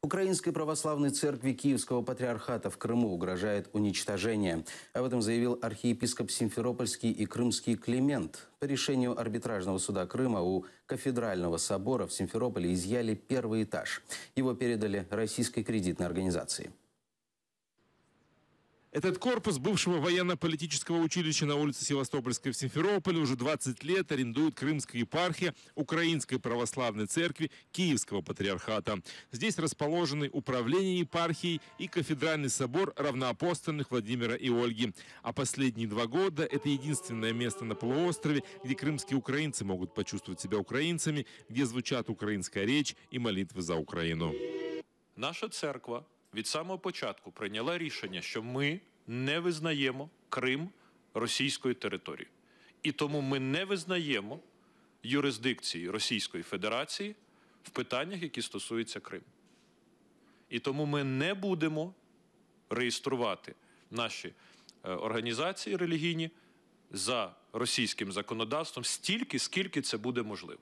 Украинской православной церкви Киевского патриархата в Крыму угрожает уничтожение. Об этом заявил архиепископ Симферопольский и Крымский Климент. По решению арбитражного суда Крыма у кафедрального собора в Симферополе изъяли первый этаж. Его передали российской кредитной организации. Этот корпус бывшего военно-политического училища на улице Севастопольской в Симферополе уже 20 лет арендует Крымская епархия Украинской православной церкви Киевского патриархата. Здесь расположены управление епархией и кафедральный собор равноапостольных Владимира и Ольги. А последние 2 года это единственное место на полуострове, где крымские украинцы могут почувствовать себя украинцами, где звучат украинская речь и молитвы за Украину. Наша церква від самого початку прийняла рішення, що ми не визнаємо Крим російською територією. І тому ми не визнаємо юрисдикції Російської Федерації в питаннях, які стосуються Криму. І тому ми не будемо реєструвати наші організації релігійні за російським законодавством стільки, скільки це буде можливо.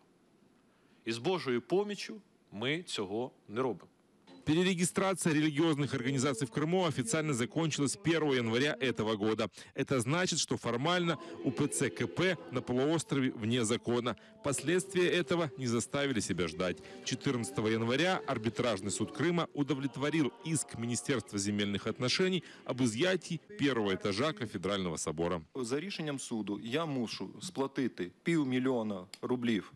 І з Божою поміччю ми цього не робимо. Перерегистрация религиозных организаций в Крыму официально закончилась 1 января этого года. Это значит, что формально УПЦ КП на полуострове вне закона. Последствия этого не заставили себя ждать. 14 января арбитражный суд Крыма удовлетворил иск Министерства земельных отношений об изъятии 1-го этажа кафедрального собора. За рішенням суду я мушу сплатити $500 000 рублів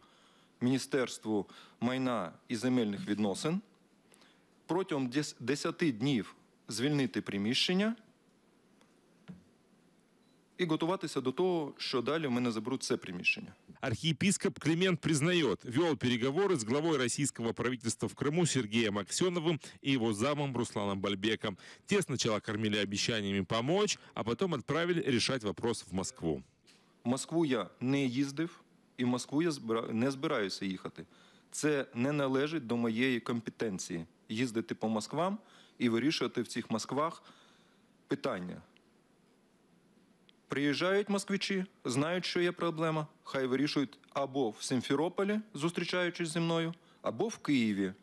Міністерству майна і земельних відносин, протягом 10 днів звільнити приміщення и готовиться до того, что далі в мене заберут це приміщення. Архиепископ Климент признает, вел переговоры с главой российского правительства в Крыму Сергеем Аксеновым и его замом Русланом Бальбеком. Те сначала кормили обещаниями помочь, а потом отправили решать вопрос в Москву. В Москву я не їздив і в Москву я не збираюся їхати. Це не належить до моєї компетенції. Їздити по Москвам і вирішувати в цих Москвах питання. Приїжджають москвичі, знають, що є проблема, хай вирішують або в Симферополі, зустрічаючись зі мною, або в Києві.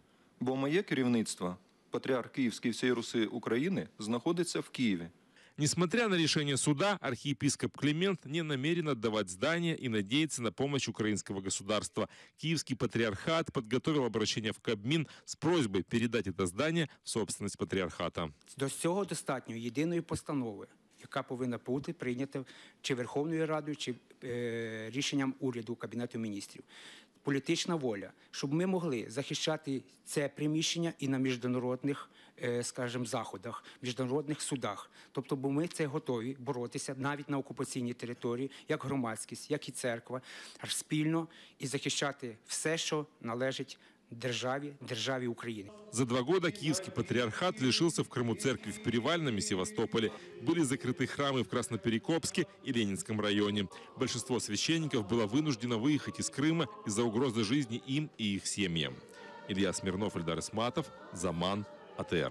Бо моє керівництво, патріарх Київський всієї Руси України, знаходиться в Києві. Несмотря на решение суда, архиепископ Климент не намерен отдавать здание и надеется на помощь украинского государства. Киевский патриархат подготовил обращение в Кабмин с просьбой передать это здание в собственность патриархата. До цього достатньо єдиної постанови, яка повинна бути прийнята чи Верховною Радою, чи рішенням уряду, Кабінету міністрів. Політична воля, щоб ми могли захищати це приміщення і на міжнародних, скажімо, заходах, міжнародних судах. Тобто, бо ми це готові боротися навіть на окупаційній території, як громадськість, як і церква, аж спільно і захищати все, що належить державе Украины. За 2 года Киевский патриархат лишился в Крыму церкви в Перевальном и Севастополе. Были закрыты храмы в Красноперекопске и Ленинском районе. Большинство священников было вынуждено выехать из Крыма из-за угрозы жизни им и их семьям. Илья Смирнов, Эльдар Исматов, Заман, АТР.